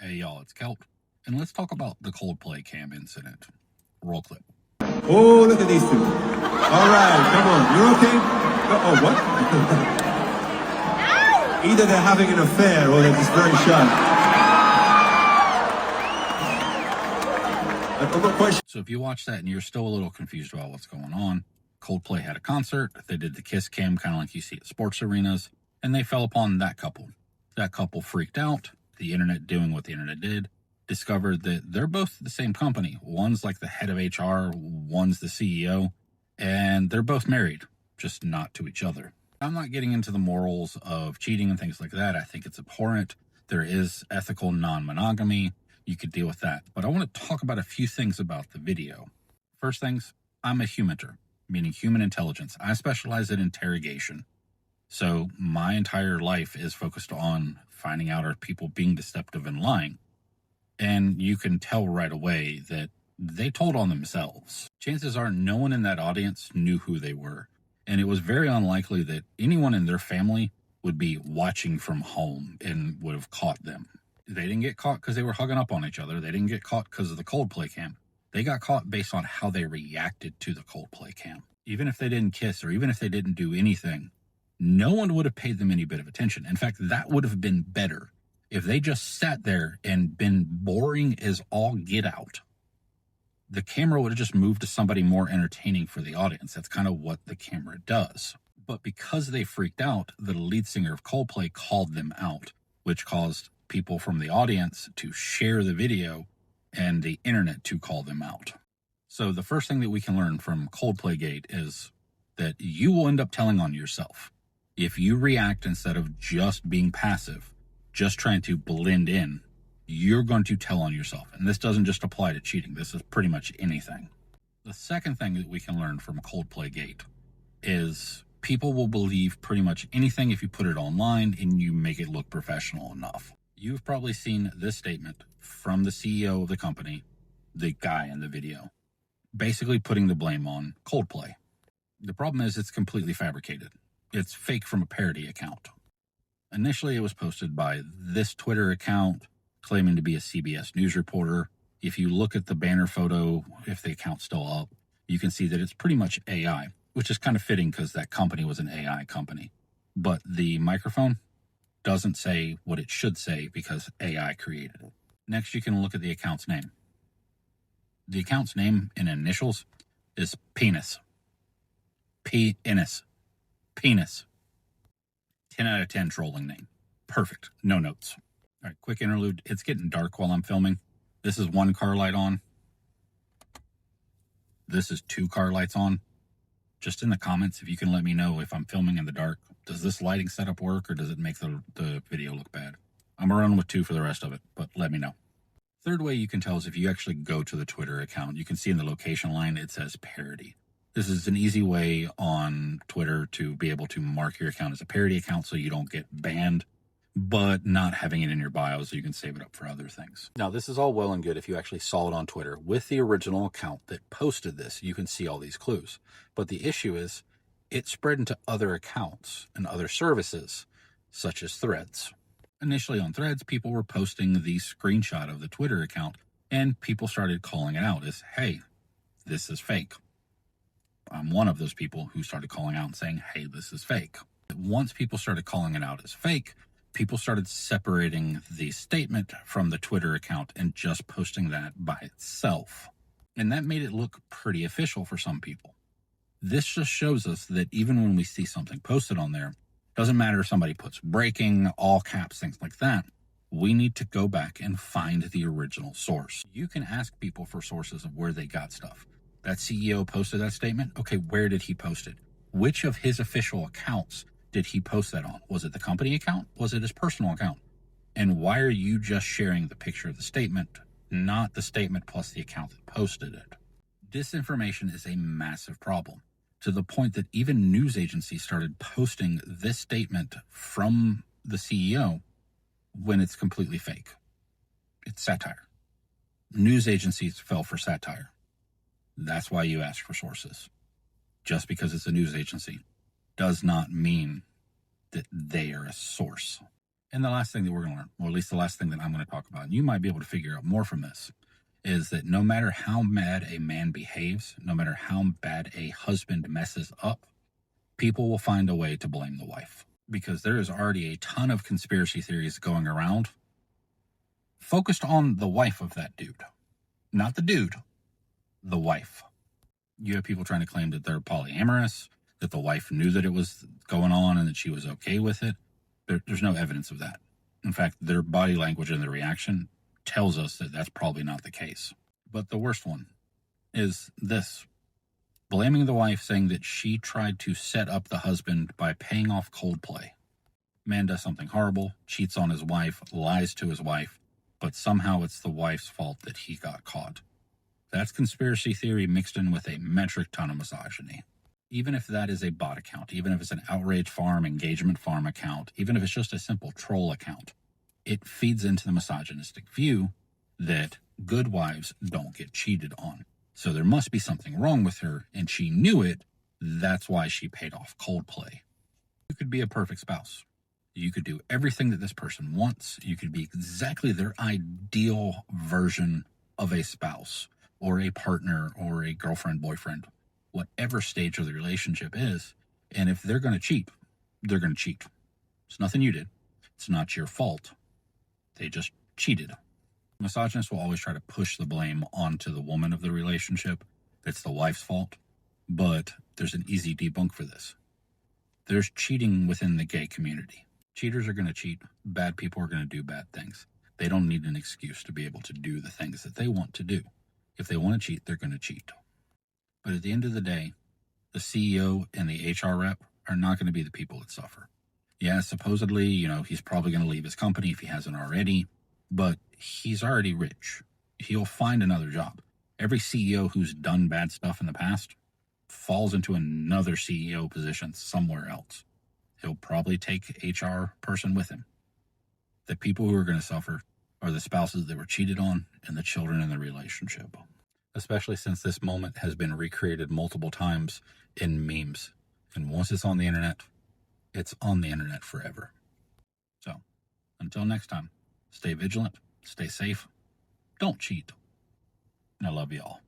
Hey y'all, it's Kelp, and let's talk about the Coldplay Cam incident. Roll clip. Oh, look at these two. All right, come on. You're okay? Oh, what? Either they're having an affair or they're just very shy. I'm not quite sure. So if you watch that and you're still a little confused about what's going on, Coldplay had a concert. They did the kiss cam, kind of like you see at sports arenas, and they fell upon that couple. That couple freaked out. The internet, doing what the internet did, discovered that they're both the same company. One's like the head of HR, one's the CEO, and they're both married, just not to each other. I'm not getting into the morals of cheating and things like that. I think it's abhorrent. There is ethical non-monogamy. You could deal with that. But I want to talk about a few things about the video. First things, I'm a humenter, meaning human intelligence. I specialize in interrogation. So my entire life is focused on finding out are people being deceptive and lying. And you can tell right away that they told on themselves. Chances are no one in that audience knew who they were. And it was very unlikely that anyone in their family would be watching from home and would have caught them. They didn't get caught because they were hugging up on each other. They didn't get caught because of the Coldplay cam. They got caught based on how they reacted to the Coldplay cam. Even if they didn't kiss or even if they didn't do anything, no one would have paid them any bit of attention. In fact, that would have been better if they just sat there and been boring as all get out. The camera would have just moved to somebody more entertaining for the audience. That's kind of what the camera does. But because they freaked out, the lead singer of Coldplay called them out, which caused people from the audience to share the video and the internet to call them out. So the first thing that we can learn from Coldplay Gate is that you will end up telling on yourself. If you react instead of just being passive, just trying to blend in, you're going to tell on yourself. And this doesn't just apply to cheating. This is pretty much anything. The second thing that we can learn from Coldplay Gate is people will believe pretty much anything if you put it online and you make it look professional enough. You've probably seen this statement from the CEO of the company, the guy in the video, basically putting the blame on Coldplay. The problem is it's completely fabricated. It's fake from a parody account. Initially, it was posted by this Twitter account claiming to be a CBS News reporter. If you look at the banner photo, if the account's still up, you can see that it's pretty much AI, which is kind of fitting because that company was an AI company. But the microphone doesn't say what it should say because AI created it. Next, you can look at the account's name. The account's name in initials is Penis. Penis. Penis. 10 out of 10 trolling name. Perfect. No notes. All right, quick interlude. It's getting dark while I'm filming. This is one car light on. This is two car lights on. Just in the comments, if you can let me know if I'm filming in the dark. Does this lighting setup work or does it make the video look bad? I'm going to run with two for the rest of it, but let me know. Third way you can tell is if you actually go to the Twitter account. You can see in the location line, it says parody. This is an easy way on Twitter to be able to mark your account as a parody account so you don't get banned, but not having it in your bio so you can save it up for other things. Now, this is all well and good if you actually saw it on Twitter. With the original account that posted this, you can see all these clues. But the issue is it spread into other accounts and other services, such as Threads. Initially on Threads, people were posting the screenshot of the Twitter account, and people started calling it out as, hey, this is fake. I'm one of those people who started calling out and saying, hey, this is fake. Once people started calling it out as fake, people started separating the statement from the Twitter account and just posting that by itself. And that made it look pretty official for some people. This just shows us that even when we see something posted on there, doesn't matter if somebody puts breaking, all caps, things like that, we need to go back and find the original source. You can ask people for sources of where they got stuff. That CEO posted that statement. Okay, where did he post it? Which of his official accounts did he post that on? Was it the company account? Was it his personal account? And why are you just sharing the picture of the statement, not the statement plus the account that posted it? Disinformation is a massive problem, to the point that even news agencies started posting this statement from the CEO when it's completely fake. It's satire. News agencies fell for satire. That's why you ask for sources. Just because it's a news agency does not mean that they are a source. And the last thing that we're going to learn, or at least the last thing that I'm going to talk about, and you might be able to figure out more from this, is that no matter how bad a man behaves, no matter how bad a husband messes up, people will find a way to blame the wife. Because there is already a ton of conspiracy theories going around focused on the wife of that dude. Not the dude, the wife. You have people trying to claim that they're polyamorous, that the wife knew that it was going on and that she was okay with it. There's no evidence of that. In fact, their body language and their reaction tells us that that's probably not the case. But the worst one is this. Blaming the wife, saying that she tried to set up the husband by paying off Coldplay. Man does something horrible, cheats on his wife, lies to his wife, but somehow it's the wife's fault that he got caught. That's conspiracy theory mixed in with a metric ton of misogyny. Even if that is a bot account, even if it's an outrage farm, engagement farm account, even if it's just a simple troll account, it feeds into the misogynistic view that good wives don't get cheated on. So there must be something wrong with her, and she knew it. That's why she paid off Coldplay. You could be a perfect spouse. You could do everything that this person wants. You could be exactly their ideal version of a spouse or a partner or a girlfriend, boyfriend, whatever stage of the relationship is. And if they're going to cheat, they're going to cheat. It's nothing you did. It's not your fault. They just cheated. Misogynists will always try to push the blame onto the woman of the relationship. It's the wife's fault. But there's an easy debunk for this. There's cheating within the gay community. Cheaters are going to cheat. Bad people are going to do bad things. They don't need an excuse to be able to do the things that they want to do. If they want to cheat, they're going to cheat. But at the end of the day, the CEO and the HR rep are not going to be the people that suffer. Yeah, supposedly, he's probably going to leave his company if he hasn't already, but he's already rich. He'll find another job. Every CEO who's done bad stuff in the past falls into another CEO position somewhere else. He'll probably take HR person with him. The people who are going to suffer are the spouses that were cheated on and the children in the relationship. Especially since this moment has been recreated multiple times in memes. And once it's on the internet, it's on the internet forever. So, until next time, stay vigilant, stay safe, don't cheat. And I love you all.